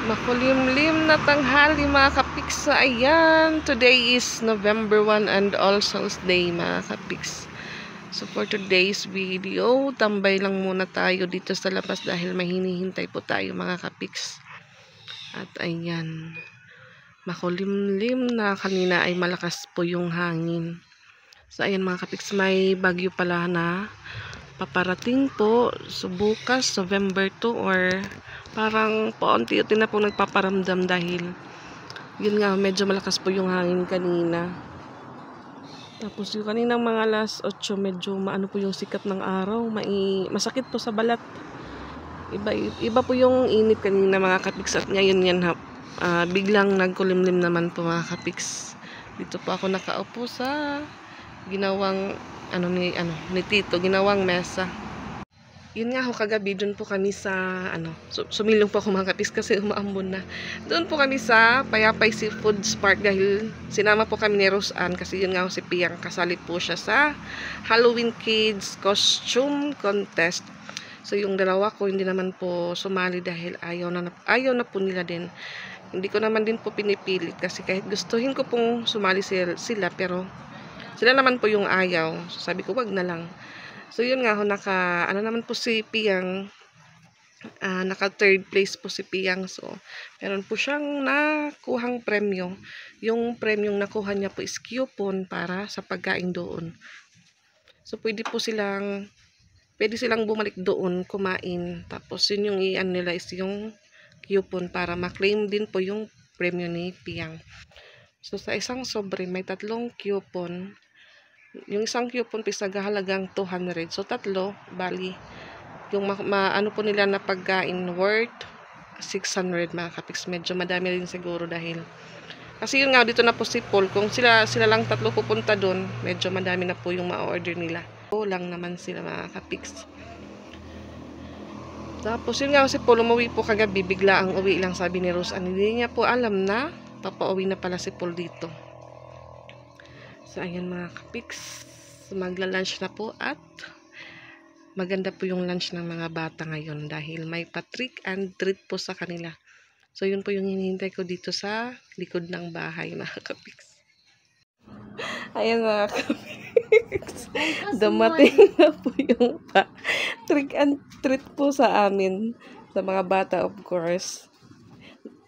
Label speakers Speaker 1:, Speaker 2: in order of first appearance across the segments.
Speaker 1: Makulimlim na tanghali mga kapiks. Ayan, today is November 1 and All Souls Day mga kapiks. So for today's video, tambay lang muna tayo dito sa labas dahil may hinihintay po tayo mga kapiks. At ayan, makulimlim na, kanina ay malakas po yung hangin. So ayan mga kapiks, may bagyo pala na paparating po. So bukas November 2 or parang paunti-unti na po nagpaparamdam dahil yun nga, medyo malakas po yung hangin kanina. Tapos yung kaninang mga alas 8 medyo maano po yung sikat ng araw, masakit po sa balat. Iba po yung init kanina mga kapiks, at ngayon yan biglang nagkulimlim naman po mga kapiks. Dito po ako nakaupo sa ginawang ni Tito, ginawang mesa. Yun nga ho, kagabi doon po kami sa sumilong po ako mga kapiks kasi umaambon na. Doon po kami sa Payapay Seafood Park dahil sinama po kami ni Rose Ann kasi yun nga ho, si Piang kasali po siya sa Halloween Kids Costume Contest. So yung dalawa ko hindi naman po sumali dahil ayaw na po nila din. Hindi ko naman din po pinipilit kasi kahit gustuhin ko pong sumali sila pero sila naman po yung ayaw. So sabi ko wag na lang. So yun nga ho, naman po si Piang, naka third place po si Piang. So meron po siyang nakuhang premyo. Yung premyong nakuha niya po is coupon para sa pagkain doon. So pwede silang bumalik doon kumain. Tapos yun yung nila is yung coupon para ma-claim din po yung premyo ni Piang. So sa isang sobre may 3 coupon. Yung isang coupon is naghahalagang 200. So tatlo, bali yung ano po nila na pagkain worth 600 mga kapiks. Medyo madami rin siguro dahil kasi yun nga, dito na po si Paul. Kung sila lang 3 pupunta doon, medyo madami na po yung ma-order nila. O lang naman sila mga kapiks. Tapos yun nga, si Paul umuwi po kagabi, bigla ang uwi lang, sabi ni Rose. Hindi niya po alam na papauwi na pala si Paul dito. So ayan mga kapiks, magla-lunch na po at maganda po yung lunch ng mga bata ngayon dahil may pa-trick and treat po sa kanila. So yun po yung hinihintay ko dito sa likod ng bahay mga kapiks. Ayan mga kapiks, dumating na po yung trick and treat po sa amin, sa mga bata of course.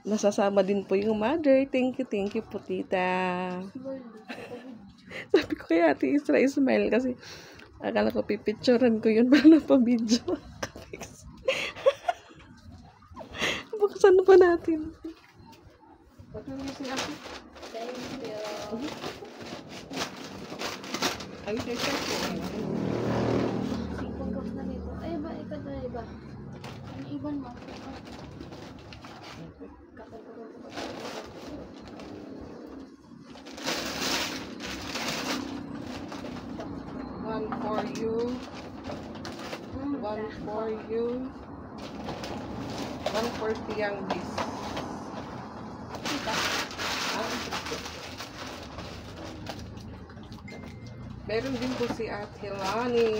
Speaker 1: Nasasama din po yung mother. Thank you po tita. Sabi ko kay Ate Isra, smile kasi akala ko pipicturean ko yun para napabidyo. Buksan na pa natin. Patuloy si Ate.
Speaker 2: Thank you.
Speaker 1: Ay, check ko.
Speaker 2: Sipag ko na nito. Ay ba, ikaw na iba. Ang iban mo.
Speaker 1: One for you. One for you. One for Piang this. Meron din po si Ate Lani.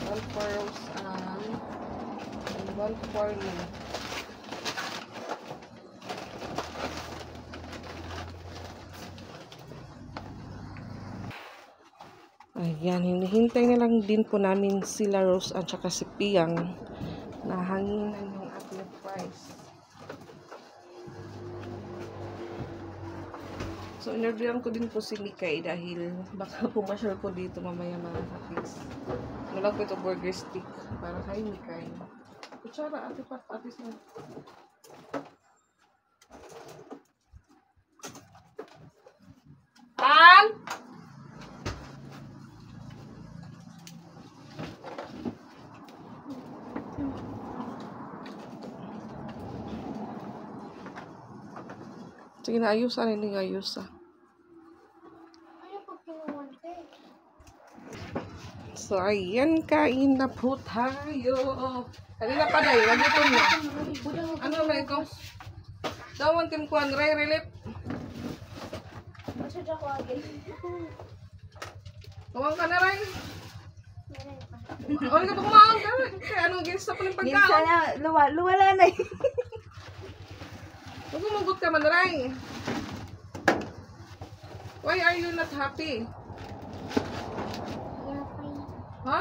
Speaker 1: One for Rose Ann. And one for me. Ayan, hinihintay na lang din po namin sila Rose at saka si Piang. Nahanginan yung ating price. So, interviewan ko din po si Mikay dahil baka pumasyal po dito mamaya mga kapiks. Ano lang po ito, burger stick para kay Mikay. Kutsara, ate pa, atis na. An! Sige na, ayusan. Hindi nga ayusan.
Speaker 2: Ayaw pag pinawante.
Speaker 1: So, ayan, kain na po tayo. Kanina pa dahil, nagluto na. Ano naman ito? Dawan tim kuan, relief.
Speaker 2: Masya dyan ko agad.
Speaker 1: Kawang ka na rin.
Speaker 2: Meron pa.
Speaker 1: Ano ka kumaon ka? Kaya anong ginsa pa ng
Speaker 3: Minsan
Speaker 1: pagkaon?
Speaker 3: na, luwala na eh.
Speaker 1: Huwag umugot ka man, Ray. Why are you not happy? Ha?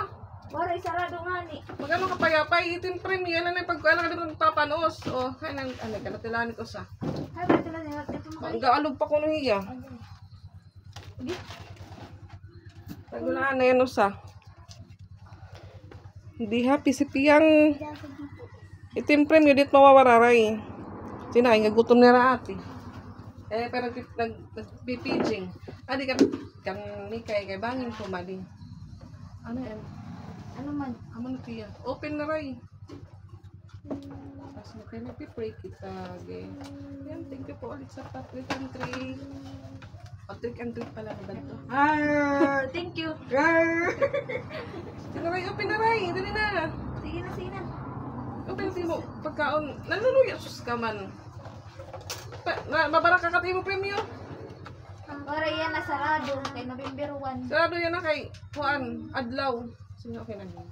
Speaker 3: Wala, sarado nga ni.
Speaker 1: Magano ka payapay? Itin premium na na pagkuala ka naman papanos. O, kanang, ano, kanatilaan ko sa.
Speaker 3: Ay, ba ito lang yung ito mo
Speaker 1: Ang gaalog pa ko nung hiya. Tagulaan na yan usa. Hindi happy si Piyang. Itim premium dit mawawararay. Sinain nga gutom nila ate. Pero nagpipijing. Adi kang Mikay kay bangin ko mali. Ano yan?
Speaker 3: Ano man?
Speaker 1: Amo na tiya. Open na ray. Tapos nagpipray kita. Yan, thank you po ulit sa trick and treat. O, trick and treat pala na ba ito?
Speaker 3: Thank you.
Speaker 1: Tinaray, open na ray. Dali na.
Speaker 3: Sige na, sige na.
Speaker 1: Open mo. Pagkaon. Nanunuya sus ka man. Mabara ka mo premium.
Speaker 3: Para yan na sarado kay November 1.
Speaker 1: Sarado yan na kay Juan Adlaw. Sino okay na din?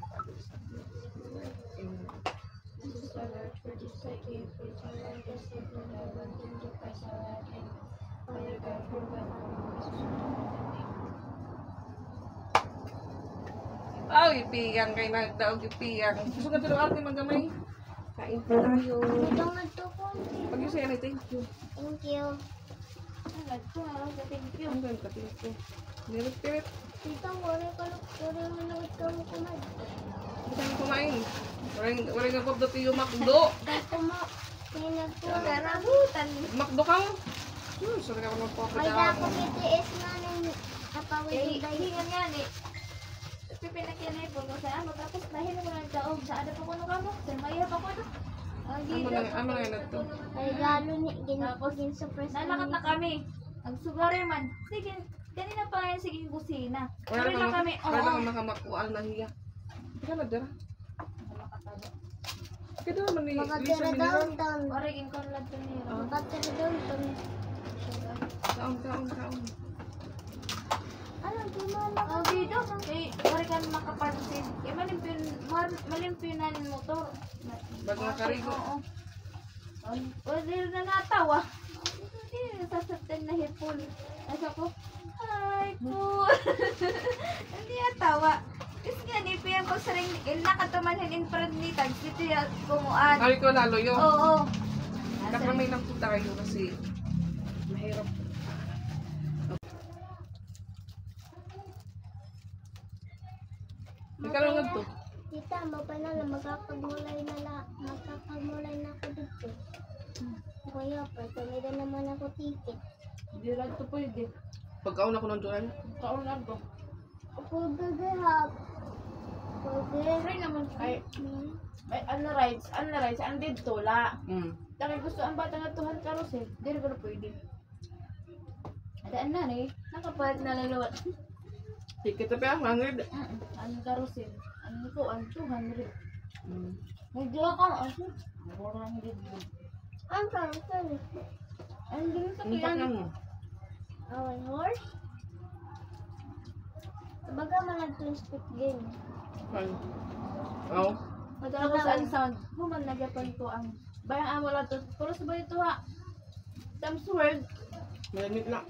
Speaker 1: Oh, ipiyang kay nagdaog ipiyang. Gusto ka tulong ate magamay? Kain pa tayo. Pag yung sa'yo, thank you.
Speaker 2: Thank you.
Speaker 3: Thank you.
Speaker 1: Ang ganda, thank you. Nirit-tirit.
Speaker 2: Tita, wala mo nagit ka mo kumain.
Speaker 1: Gusto mo kumain. Walang nga pabdo tiyo makdo.
Speaker 2: Dahil mo, pinag ko.
Speaker 3: Karabutan.
Speaker 1: Makdo ka mo. Sorry ka mo po ako
Speaker 2: Ay,
Speaker 1: daan.
Speaker 2: dako BTS na nang kapawid
Speaker 3: Eh,
Speaker 2: yung dahil.
Speaker 3: hingan nga ni. Pipinakyan na ipon ko sa ano. Tapos dahil mo ng taog sa ada pa ko nung kamo. Sa mayroon pa ko na.
Speaker 1: Amo na yan to.
Speaker 2: Ay, lalo ni ginapagin sa press.
Speaker 3: Nalakat na kami. Nagsugari man. Sige, kanina pa yan sige kusina. Sabi na kami,
Speaker 1: Wala
Speaker 3: oo.
Speaker 1: ka makamakual na hiya. Ika na dira. Kaya naman ni
Speaker 2: Makatira down, down.
Speaker 3: Origin ko lang ito niya.
Speaker 2: Makatira down, down.
Speaker 1: Kaon.
Speaker 2: Ano, di mo alam.
Speaker 3: Oh, dito. Eh, wari ka makapansin. Eh, malimpinan yung motor.
Speaker 1: Bago makarigo.
Speaker 3: Oo. Pwede na natawa. Hindi, nasasaktan na hipon. Asa ko, hi po. Hindi natawa. Kasi nga, nipiyan ko sa ring, nakatumanhin in front ni Tag. Dito yung kumuan.
Speaker 1: Ari ko lalo yun.
Speaker 3: Oo.
Speaker 1: Kakamay lang po tayo kasi mahirap. Ikaw lang to.
Speaker 2: Tita, mapala na magkakagulay na ako dito. Kuya, pagkalida naman ako ticket.
Speaker 3: Hindi lang ito pwede.
Speaker 1: Pagkaon ako ng Joel.
Speaker 3: Kaon lang to.
Speaker 2: Ako gagahap.
Speaker 3: Free naman. Ay, may ano rides, ang dito, la. Dahil gusto ang bata nga tuhan karusel, di rin ko na pwede. Adaan na rin, nakapalit na lalawat.
Speaker 1: Ticket na pa, 100.
Speaker 3: Ang karusel, ano ko, ang 200. Medyo ako, ano? 400.
Speaker 2: Ang karusel.
Speaker 3: Ang ganun sa
Speaker 1: Ang
Speaker 3: kiyan.
Speaker 1: mo.
Speaker 2: One horse? Baga man nag-twin stick game.
Speaker 1: Fine. Oh.
Speaker 3: Madala ko sa ang sound, human nagyapan ko ang bayang amo lang to. Pero sabay ito ha. Times word.
Speaker 1: Malamit na.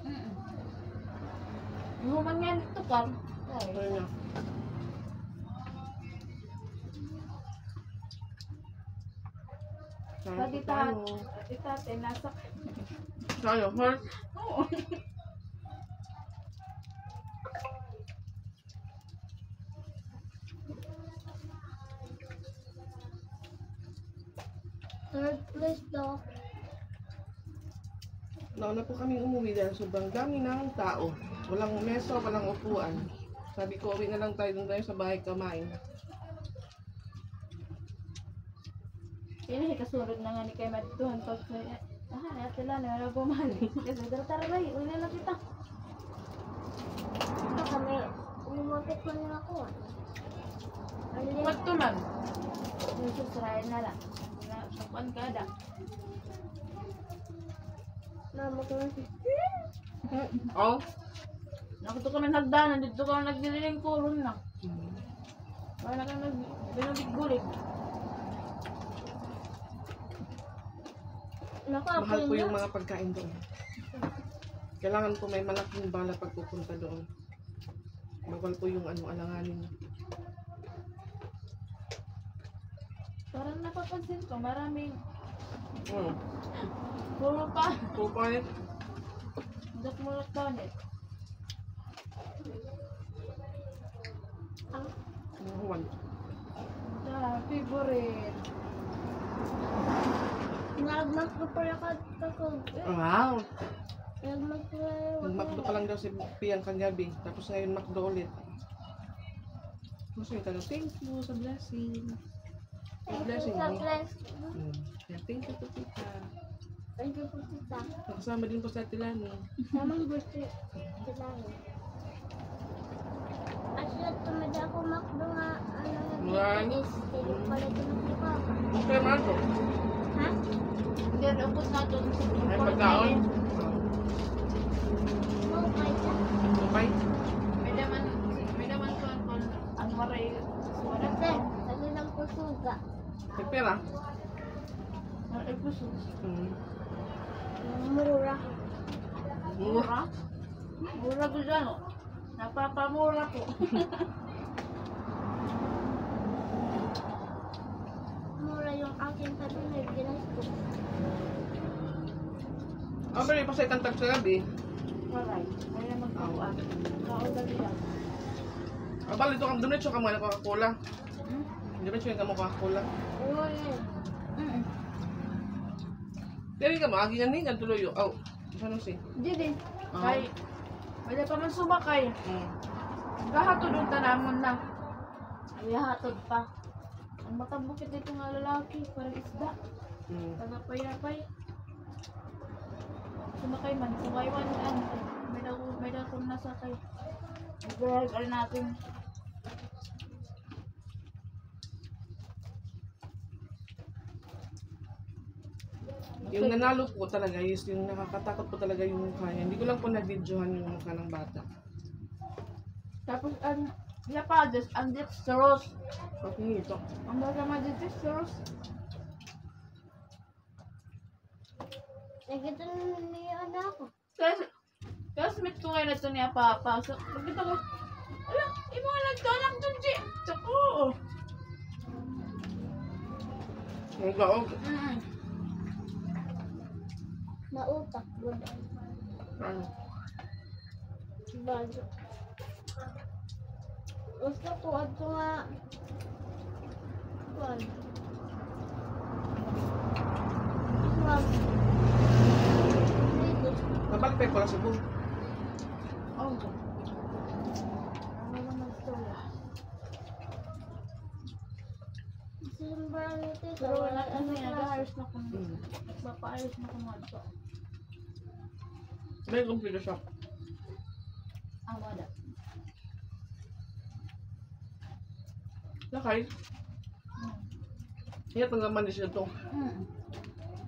Speaker 3: Human nga ito ka.
Speaker 1: Ayun na.
Speaker 3: Pati tate, nasa.
Speaker 1: Tayo, heart.
Speaker 3: Oo.
Speaker 2: Third place daw.
Speaker 1: Nauna po kami umuwi dahil sobrang dami ng tao. Walang meso, walang upuan. Sabi ko, uwi na lang tayo doon tayo sa bahay kumain.
Speaker 3: Yan ay kasunod na nga ni kay Madituhan pag natin lang na bumalik. Kasi tara ray, uli lang kita.
Speaker 2: Ito kami, lumapit man lang ako.
Speaker 3: What to man? Susurayan na lang. Nakuan ka da.
Speaker 2: Mama ko na
Speaker 1: Oh?
Speaker 3: Nakuto kami nagdanan, dito ka nagdililing kuron na. Para ka binubig-gulik.
Speaker 1: Mahal po yung mga pagkain doon. Kailangan po may malaking bala pag pupunta doon. Bawal po yung alanganin.
Speaker 3: Parang napapansin ko, maraming
Speaker 1: Oo.
Speaker 3: puro pa.
Speaker 1: Pupalit.
Speaker 3: Dok mo lang tonit.
Speaker 1: Huwag.
Speaker 3: Favorite.
Speaker 2: Nagmag ko pala ka.
Speaker 1: Wow!
Speaker 2: Nagmag ko
Speaker 1: Nag-McDo pa lang daw si Piang kagabi. Tapos ngayon McDo ulit. Gusto yung tanong, thank you sa blessing. Sa blessing mo. Yeah, thank you po tita.
Speaker 2: Thank you po tita.
Speaker 1: Nakasama din po sa Tilano.
Speaker 2: Namang gusto sila. Asya tumada ako makdo nga
Speaker 1: Maraming.
Speaker 2: Hindi pala tumad ni Papa.
Speaker 1: Okay, Marco.
Speaker 2: Ha?
Speaker 3: Hindi, upos na ito.
Speaker 1: Ay, pagkaon.
Speaker 2: Okay ka?
Speaker 1: Okay.
Speaker 3: May naman ko ang waray. Suara
Speaker 2: Kasi, sabi lang po suga.
Speaker 1: May pera.
Speaker 3: Ang ipuso.
Speaker 2: Mura.
Speaker 3: Mura? Mura ko dyan, oh. Napapamura po.
Speaker 2: Mura yung aking tabi ginas ko.
Speaker 1: Pero yung pasay kantag sa gabi.
Speaker 3: Waray. Kaya magkauan. Kaulan nila.
Speaker 1: Abal, ito kang donate ka mga Coca-Cola. Donate ka mo Coca-Cola.
Speaker 2: Oo yan.
Speaker 1: Pero ka mo, agi nga ni, tuloy yun. Oh, ano si?
Speaker 3: Hindi din. Kay, wala pa man sumakay. Kahatod ang tanamon na. Ay, hatod pa. Ang matabukit dito nga lalaki, parang isda. Tagapay-apay. Sumakay man, sumaiwan an. May daw kung nasakay. Mag-drive natin.
Speaker 1: Yung nanalo po talaga is yung nakakatakot po talaga yung mukha niya. Hindi ko lang po na-videohan yung mukha ng bata.
Speaker 3: Tapos ang Yapades, ang dextrose.
Speaker 1: Okay, ito.
Speaker 3: Ang baga dextrose.
Speaker 2: Nagkita niya ako.
Speaker 3: Classmate ko ngayon na ito niya papa. So, pagkita ko, ala, imo nga nagkanak dun, G. Tsako.
Speaker 1: Ang gaog.
Speaker 2: Nautak.
Speaker 1: Ano?
Speaker 2: Bago. Gusto ko ato nga. Kuan. Wag.
Speaker 1: Nabalik pa yung pala sa buong.
Speaker 3: Oh, ano naman ito?
Speaker 2: Simbahan ito.
Speaker 3: Pero wala, ano yan, nag-ayos na kung papaayos na kung ito.
Speaker 1: May computer shop.
Speaker 3: Ah, wala.
Speaker 1: Lakay. Iya tengah di situ.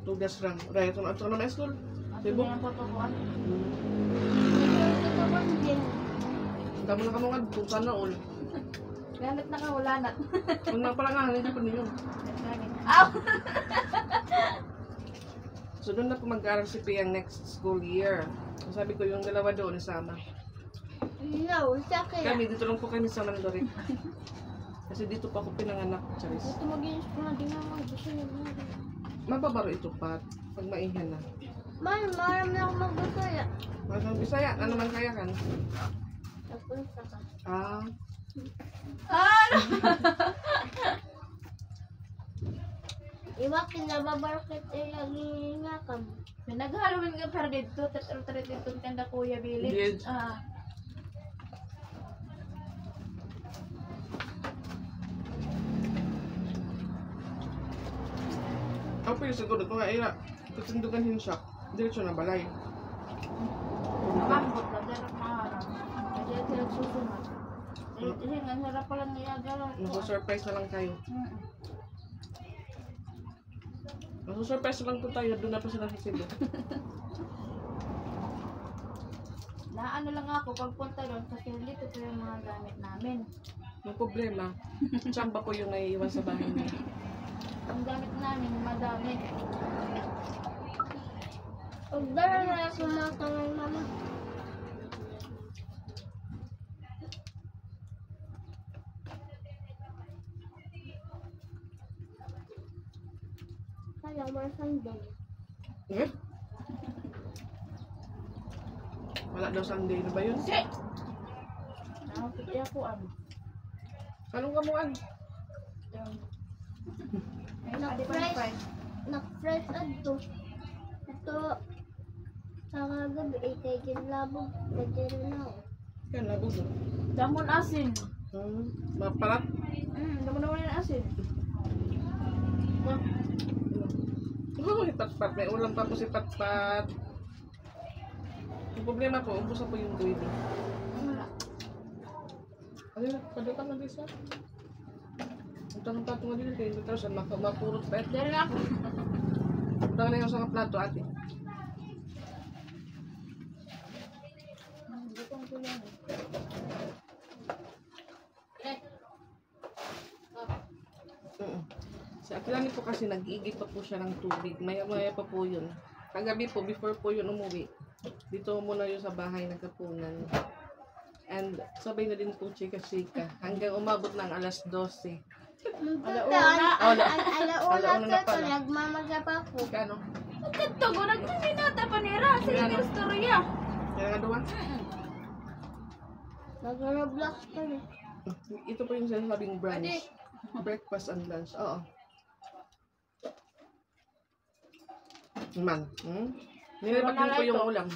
Speaker 1: Tugas lang. Raya ito na may school.
Speaker 3: Ito na yung potokuan.
Speaker 1: Damo na ka mga tusan na all.
Speaker 3: Gamit na ka, wala na.
Speaker 1: Kung na pala nga, hindi pa ninyo.
Speaker 3: Aw!
Speaker 1: So doon na po mag-aaral si Piang next school year. So, sabi ko yung dalawa doon isama.
Speaker 2: No, sa kaya.
Speaker 1: Kami dito lang po kami sa Mandorik. Kasi dito pa ako pinanganak, Charis.
Speaker 2: Gusto mag-inis ko na din naman. Gusto niya na.
Speaker 1: Mababaro ito pa pag maihan na.
Speaker 2: Marami ako mag-usaya.
Speaker 1: Magang Bisaya, ano man kaya kan?
Speaker 2: Napunta ka.
Speaker 1: Ah,
Speaker 3: Ano?
Speaker 2: Iba kinababarkit lagi nga ka.
Speaker 3: Nag-Halloween ka pero dito, tataro-taro dito ang tenda Kuya Billy.
Speaker 1: Yes. ako pwede siguro ito nga ira. Katindugan hin siya. Diretso na balay.
Speaker 3: Mambot lang, darap maharap. Kaya sila susunod. Kasi nga, sarap pala niyagalan.
Speaker 1: Maso-surprise na lang tayo. Maso-surprise na lang po tayo. Doon na pa sila sa Cebu.
Speaker 3: Naano lang ako pagpunta doon kasi dito po yung mga gamit namin.
Speaker 1: Ang problema, tsamba ko yung naiiwan sa bahay niya.
Speaker 3: Ang gamit namin, madami.
Speaker 2: Pagdala na ako mga kamay mama. Kaya mga sandal.
Speaker 1: Eh? Wala daw Sunday na ba yun?
Speaker 3: Nakapiti ako, ano.
Speaker 1: Anong kamuan?
Speaker 3: Ayun, adi pa ng price.
Speaker 2: Nag-fresh adto. Ito, sa kagabi, kay Kinlabog, nagdira na ako.
Speaker 1: Yan, labog mo.
Speaker 3: Damon asin.
Speaker 1: Mapalat.
Speaker 3: Damon naman yung asin.
Speaker 1: Oo, si Patpat. May ulam pa po si Patpat. Yung problema ko, ubos po yung gravy.
Speaker 3: Wala.
Speaker 1: Ano na, padukan na din siya. Ang tanong-tato nga din kayo. Tapos, mapurot pa.
Speaker 3: Dari na ako.
Speaker 1: Tangan na yung sa plato, ate.
Speaker 3: Bukong ko lang.
Speaker 1: Si Akilani po kasi nag-iigit pa po siya ng tubig. Maya-maya pa po yun. Kagabi po, before po yun umuwi, dito muna yun sa bahay nagkapunan. And sabay na din po chika-chika. Hanggang umabot ng alas 12.
Speaker 2: Alauna
Speaker 1: na
Speaker 2: ito,
Speaker 1: pala.
Speaker 2: nagmamagap ako.
Speaker 1: Kano?
Speaker 3: Nagkatago, nagkasinata pa nila. Sa yung storya.
Speaker 1: Kaya nga doon.
Speaker 2: Nag-roblox pa rin.
Speaker 1: Ito po yung sinasabing brunch. Breakfast and lunch. Oo. Man. Nilipat din po yung ulam.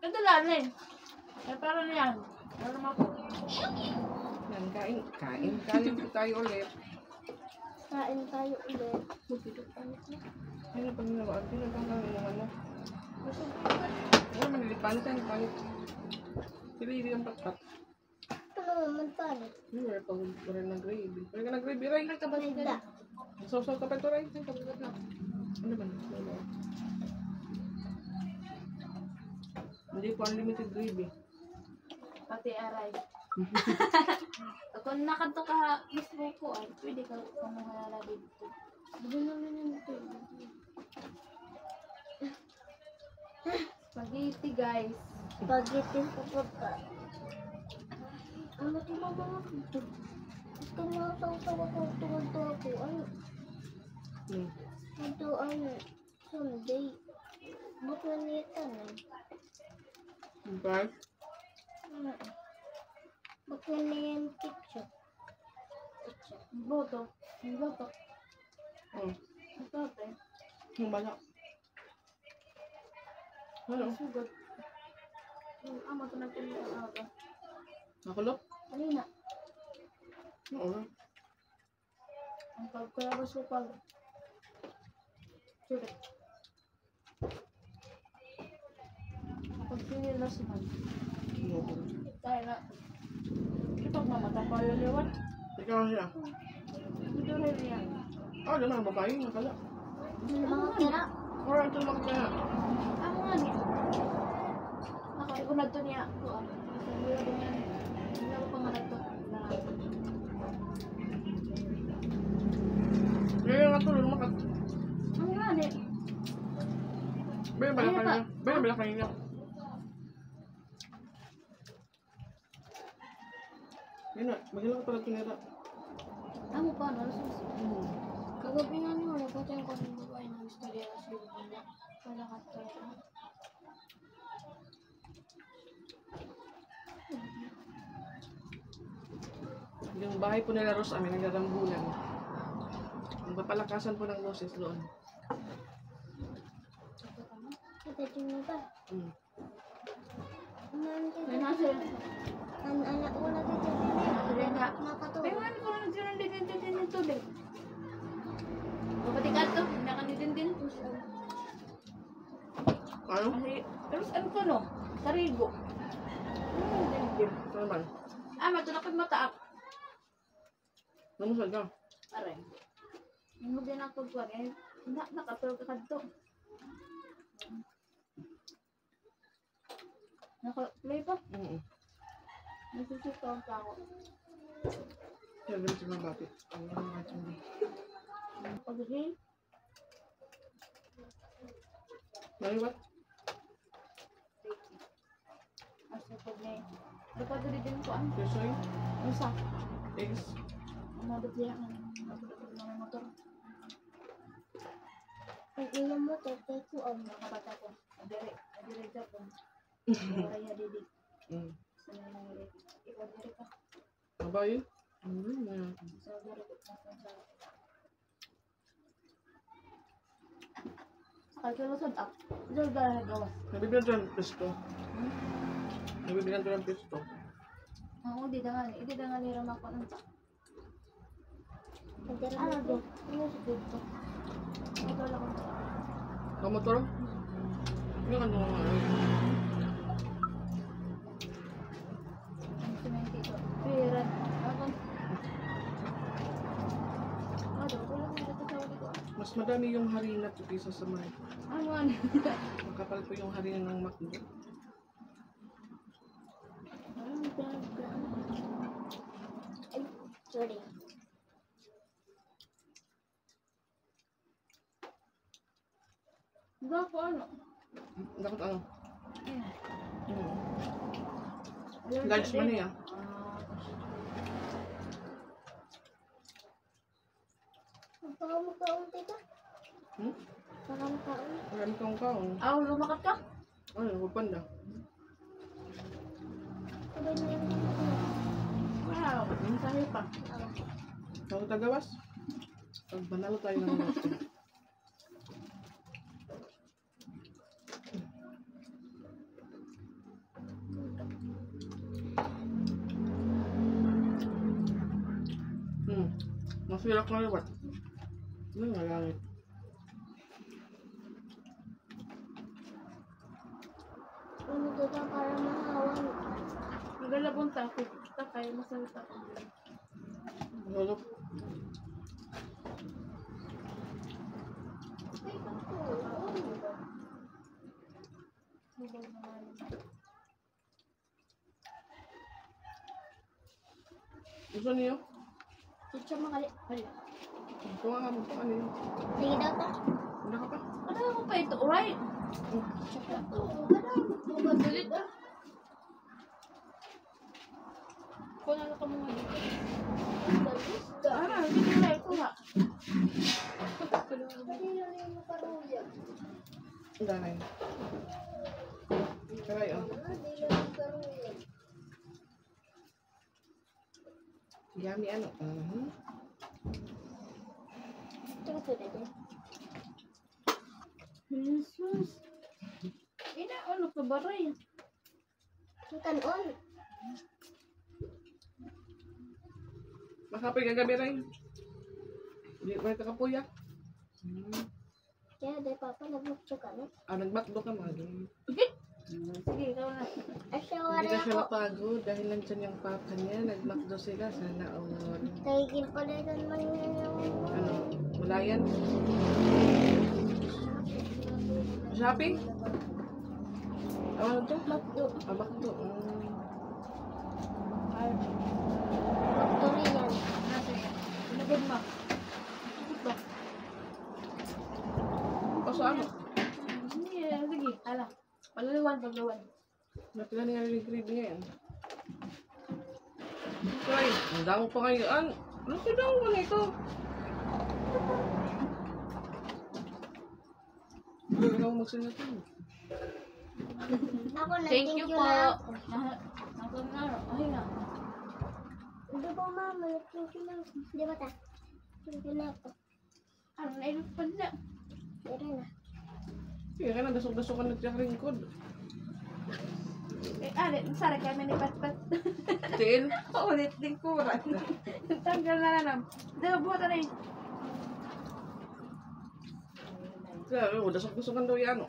Speaker 3: Kadalan eh. Eh, parang yan. Parang ako.
Speaker 1: Yan, kain po tayo ulit.
Speaker 2: Kain tayo ulit.
Speaker 1: Ano pa nila? Pinagkakain ng ano? Ano, manilipan tayo. Pangit. Sili ang Patpat.
Speaker 2: Ano naman tayo?
Speaker 1: Meron pa rin ng gravy. Meron ka ng gravy, Ray?
Speaker 2: Hindi.
Speaker 1: Sausaw ka pa ito, Ray? Ano ba? Hindi po unlimited gravy.
Speaker 3: Pati aray. Kung nakato ka mismo ko, ay pwede ka kumuhalala dito.
Speaker 2: Hindi naman yung ito.
Speaker 3: Spaghetti guys.
Speaker 2: Spaghetti po pa. Ano ito mga ito? Ito mga sausaw ako tungkol ako. Ano? Ito ano? Sunday. Ba't nanita na?
Speaker 1: Okay.
Speaker 2: Ba't naniyang ketchup?
Speaker 3: Boto. Boto. Ito ate.
Speaker 1: Yung bala. Ano?
Speaker 3: Sugod. Amo ito nagpili ang aga.
Speaker 1: Nakulok?
Speaker 3: Kanina.
Speaker 1: Oo.
Speaker 3: Ang pagkalabas ko pag. Sugod. Pagpili na si man. Tayo na. Ito mamatang pa yun yun.
Speaker 1: Ikaw siya.
Speaker 3: Ito rin yan.
Speaker 1: Ah, doon ang babae. Nakala.
Speaker 2: Mga kira.
Speaker 1: Or ito lang kaya.
Speaker 3: Amo nga niya. Nakaikunad to niya. Sabi ko yan. Hindi ako pangalag to.
Speaker 1: Kaya nga ito, lumakat.
Speaker 3: Amo nga niya.
Speaker 1: Bayan bala kanina. Bayan bala kanina. Yan na, magalang ka pala tinira.
Speaker 3: Amo pa, nalasas.
Speaker 2: Kagabi nga niyo, nagkatayin ko ng babae ng istorya sa Lubina. Wala ka tayo.
Speaker 1: Yung bahay po nila Ros, amin nagdarambulan. Ang papalakasan po ng boses doon.
Speaker 2: Kita cuma ba?
Speaker 3: May nasin.
Speaker 2: Anak ko lagi dyan.
Speaker 3: Hindi nga.
Speaker 2: Nakatuwa.
Speaker 3: May man ko lang dyan din ito din. Kapatikat to, nakanidin din.
Speaker 1: Ano?
Speaker 3: Pero ano ko no? Sarigo. Din.
Speaker 1: Ito naman.
Speaker 3: Matulakad mataak.
Speaker 1: Namusag ka.
Speaker 3: Aray. Yung din ako pagkuhan. Nakatulog ka to. Naka-play pa?
Speaker 1: Oo.
Speaker 3: Nagsusipon pa ako.
Speaker 1: Kaya ganun si mga bakit. Ang mga hindi.
Speaker 3: Pag-game.
Speaker 1: Naliwat?
Speaker 3: Asa pag-game. Dapat din ko ang
Speaker 1: Kesoy?
Speaker 3: usa.
Speaker 1: Eggs?
Speaker 3: Umabot siya ng motor.
Speaker 2: Ang ina mo, tatay ko ang
Speaker 3: Mga bata ko. Adere Japon. Kaya didi. Sana nangyari. Ikaw diri ka.
Speaker 1: Apa yun? Yan.
Speaker 3: So diri ko sa Ay, kaya lusod up. Dito dahil gawas.
Speaker 1: Nabibilan ko ng pisto. Nabibilan ko ng pisto.
Speaker 3: Oo, di dangan. Hindi dangan ni Rama ko ng tak.
Speaker 2: ano do?
Speaker 3: Ano sa dito? Ito lang ako.
Speaker 1: Kamotor? Yung ano nga.
Speaker 3: Ang sementi ko. Piran. Ako. Ano, kulang na dito sa ulit ko.
Speaker 1: Mas madami yung harina po kaysa sa mga.
Speaker 3: Ano?
Speaker 1: Makapal po yung harina ng McDo.
Speaker 2: Ay, sorry.
Speaker 3: Ba ko ano?
Speaker 1: Dapat ano?
Speaker 3: Hmm.
Speaker 1: Lunch man niya.
Speaker 2: Baka magkaon tita. Baka magkaon.
Speaker 1: Marami kang kaon.
Speaker 3: Aw, lumakat ka?
Speaker 1: Ano, pupanda.
Speaker 2: Sabay na yung
Speaker 3: Wow, mensahe pa.
Speaker 1: Ako tagawas. Pag banalo tayo ng mga. Masirak na liwat. Ano nga langit?
Speaker 2: ano tita para mahawan.
Speaker 3: Nagalabon ta, kita kayo masalita ko.
Speaker 1: Lolo. Gusto niyo?
Speaker 2: Teacher makali. Hala.
Speaker 1: Ito nga mo pa ano yun?
Speaker 2: Sige daw ta.
Speaker 1: Wala ka pa?
Speaker 3: Ano ako pa ito? Alright. Magagalit ah. Kung ano ka mga dito. Ara, hindi na ko ha.
Speaker 1: Ang danay. Karay oh. Yummy ano?
Speaker 2: Ito ko dito.
Speaker 3: Jesus. Ina, ano ka baray?
Speaker 2: Kanon.
Speaker 1: Makapay ka gabi rin. Hindi ko ka kapuya.
Speaker 2: Kaya day papa nabukso ka no?
Speaker 1: Nagbatdo ka mga doon.
Speaker 3: Sige, ikaw na.
Speaker 2: Ay,
Speaker 1: Hindi
Speaker 2: shawari
Speaker 1: na siya
Speaker 2: ako.
Speaker 1: napagod dahil nandyan yung papa niya. Nagmakdo sila. Sana all.
Speaker 2: Taigil pala doon man yun yung...
Speaker 1: Ano? Wala yan? Shopping? Ano to?
Speaker 2: Magdo.
Speaker 1: Makdo.
Speaker 2: Magdo rin yan.
Speaker 3: Pinagod mo. Ikot ba?
Speaker 1: Saan mo?
Speaker 3: Sige, ala. Paluluwan, pagluwan.
Speaker 1: Napila niya rin grade niya yan. Try. Ang damo pa ngayon. Ano si damo mo nito? Hindi na ako magsalita.
Speaker 2: Ako na,
Speaker 3: Thank you po.
Speaker 2: na ako.
Speaker 3: Ako na, ay na.
Speaker 2: Hindi po mama, thank you na ako. Di ba ta? Thank you na ako.
Speaker 3: Ano na ilot pa na?
Speaker 2: Pero na.
Speaker 1: Sige ka na, dasok-dasokan na siya ringkod.
Speaker 3: Sara kami ni Pat-Pat.
Speaker 1: Tiil?
Speaker 3: Ulit din kuran. Tanggal na lang. Diba buhat na
Speaker 1: Kaya, dasok-dasokan daw yan.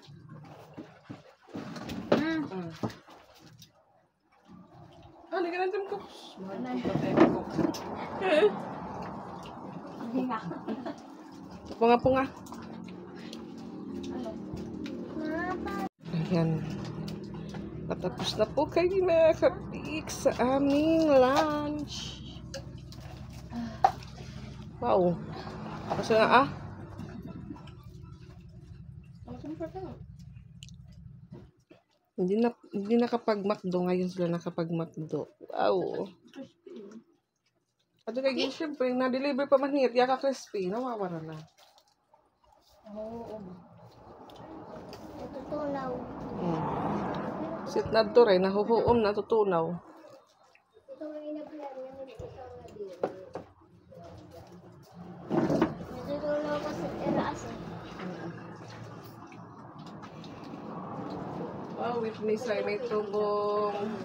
Speaker 1: Hindi ka nandiyan ko. Mahal ko pa tayo ko.
Speaker 3: Hinga.
Speaker 1: Punga-punga.
Speaker 3: Ano?
Speaker 2: Mama.
Speaker 1: Ayan. Patapos na po kayo mga kapik sa aming lunch. Wow. Kasi nga Hindi nakapag-McDo. Ngayon sila nakapag-McDo. Wow. At kaya siyempre, na-deliver pa man hit. Yaka crispy. Nawawara na.
Speaker 3: Oo.
Speaker 2: Natutunaw.
Speaker 1: Sit na to rin. Nahuhuom na tutunaw.
Speaker 2: Ito nga inablan niya. Natutunaw kasi iraas eh.
Speaker 1: Wow, with me sa may tubong.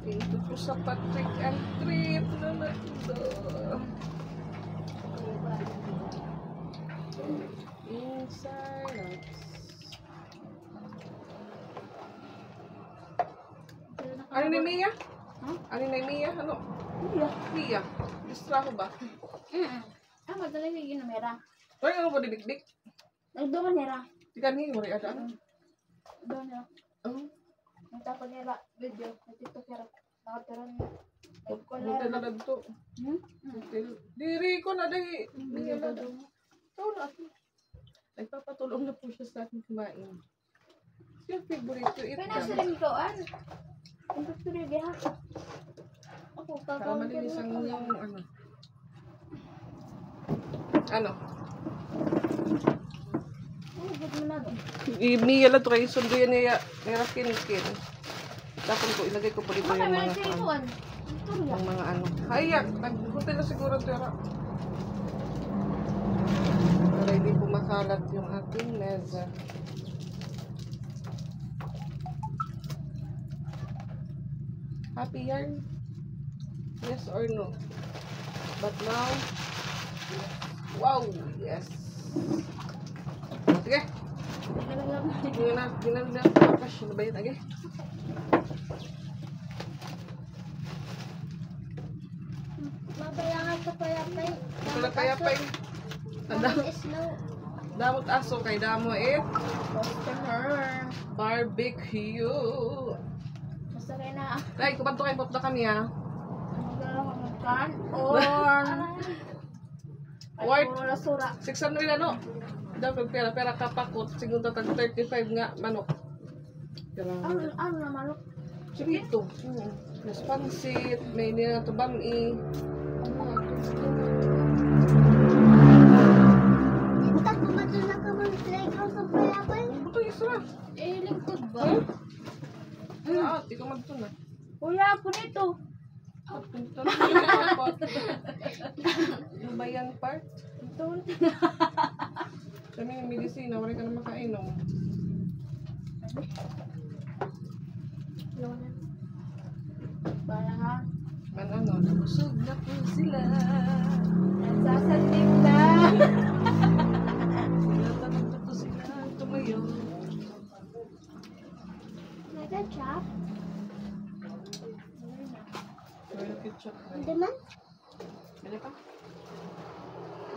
Speaker 1: Thank you po sa Patrick and Treat na nagdo. Inside out. Ano ni Mia? Ano ni Mia? Ano? Mia. Distraho ba?
Speaker 3: Madali na yun na mera.
Speaker 1: Ay, ano ba dibik-dik?
Speaker 3: Nagdoon nila.
Speaker 1: Ikan ni, wala ada.
Speaker 3: Doon nila.
Speaker 1: Oh.
Speaker 3: Nagtapon nila video. Nagtito pero nakatiran niya.
Speaker 1: Hotel na dito. Hotel. Diri ko na dahi. Mia na daw. Ikaw na ako. Nagpapatulong na po siya sa akin kumain. Siya favorite ko ito.
Speaker 3: Pinasirin ko an. Ang gusto rin ha.
Speaker 2: Ako,
Speaker 1: Para
Speaker 2: kakawin
Speaker 1: malinis ang yung ano. Ano?
Speaker 3: Good mo na doon.
Speaker 1: Mia lang ito kayo sundo yan niya kin. Tapos ko ilagay ko po dito yung mga ano. Yung mga ano. Hayak, nag-hotel na siguro tira. Para hindi po makalat yung ating mesa. Happy yarn? Yes or no? But now, wow, yes. Sige. Ginala kapas na ba yun? Age?
Speaker 2: Mabayangan ka pa yapay.
Speaker 1: Wala kaya pa yun.
Speaker 2: Snow.
Speaker 1: Damot aso kay damo barbecue.
Speaker 3: Basta kayo na.
Speaker 1: Ay, kubanto kayo bot na kami ha. Word.
Speaker 3: Wala sura.
Speaker 1: 600 ano? Dapat pera kapakot. Siguro tag 35 nga manok.
Speaker 3: Ano na manok?
Speaker 1: Chirito. Mas pansit. May niya to bami.
Speaker 2: Ito, kumato na ka mga playground sa payapay.
Speaker 1: Ito isa.
Speaker 3: Lingkod ba?
Speaker 1: Di ka magto na.
Speaker 3: Kuya, ako nito.
Speaker 1: Yung bayan part. Kami ng medisina, wala ka na makainom.
Speaker 3: Bala ha.
Speaker 1: Man ano, nabusog na po sila.
Speaker 3: Nagsasalim na.
Speaker 1: Tinatanong na po sila tumayo.
Speaker 2: Nag-chop?
Speaker 1: Wala ketchup na.
Speaker 2: Hindi man?
Speaker 1: Bili ka?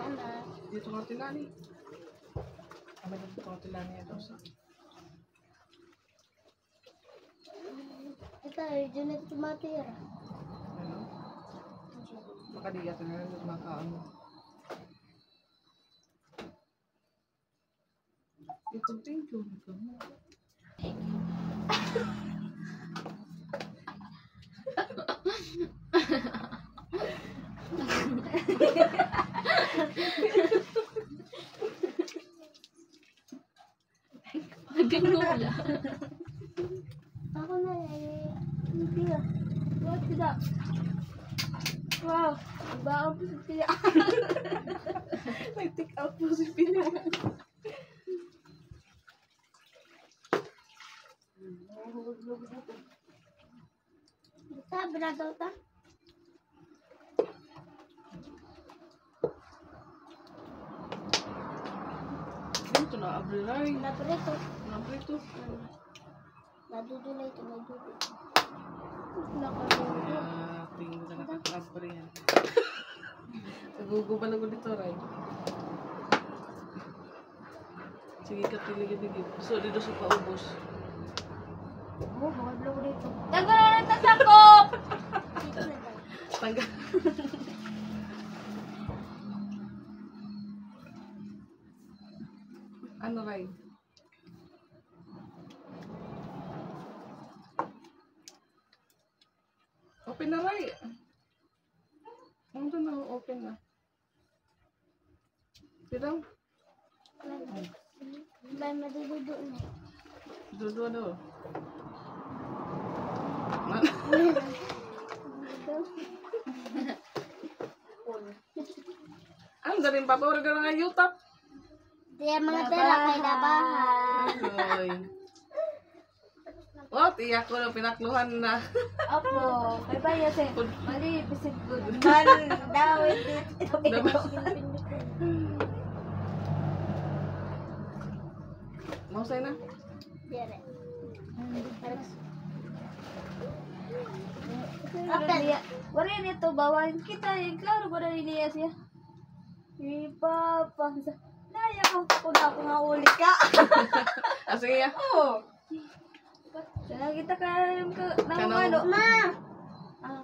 Speaker 2: Mama.
Speaker 1: Dito ka tilani. Kami dito ka tilani ito sa.
Speaker 2: Ito, dyan ito tumatira.
Speaker 1: Ano? Baka di yata na lang makaano. Ito thank you.
Speaker 3: Nagkakula.
Speaker 2: Ako na hindi ah.
Speaker 3: What is that? Wow. Baon po sa tiya.
Speaker 1: May take out po si Pina.
Speaker 2: Sabi na daw ta?
Speaker 1: Ito na ablay.
Speaker 2: Naprito.
Speaker 1: Naprito.
Speaker 2: Nadudulay ito, nadudulay.
Speaker 1: Tingin na nakaklab pa rin yan. Nagugubal ako dito, Ray. Sige ka, tiligid-ligid. So, dito sa paubos.
Speaker 3: Oh, bawal lang dito. Tagalan na tasakop!
Speaker 1: Tanggal. Ano Ray? Open na Ray. Ano na open na? Sino?
Speaker 2: May madidido na.
Speaker 1: Dudo. Ang galing pa pa nga YouTube.
Speaker 2: Diya mga tela kay labahan.
Speaker 1: Ay. Oh, tiyak ko na pinakluhan na.
Speaker 3: Opo, may bayas eh. Mali, bisit good. Man, daw, ito.
Speaker 1: Mausay na.
Speaker 2: Dire.
Speaker 3: Wala nito, bawain kita eh. Klaro ba na niya siya? Ipapa. Naya ko na ako nga uli ka.
Speaker 1: Ah, sige ya.
Speaker 3: Oo. Sana kita ka ng ano.
Speaker 2: Ma!
Speaker 3: Ah.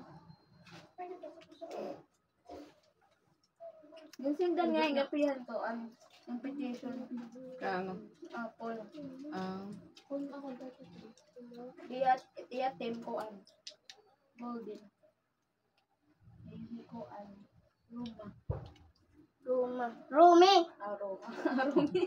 Speaker 3: Yung sindan nga yung gapihan to, yung petition.
Speaker 1: Kaano?
Speaker 3: Apple.
Speaker 1: Ah.
Speaker 3: Iyatim ko golden. Hindi ko Ruma.
Speaker 2: Rumi!
Speaker 3: Roma. Rumi.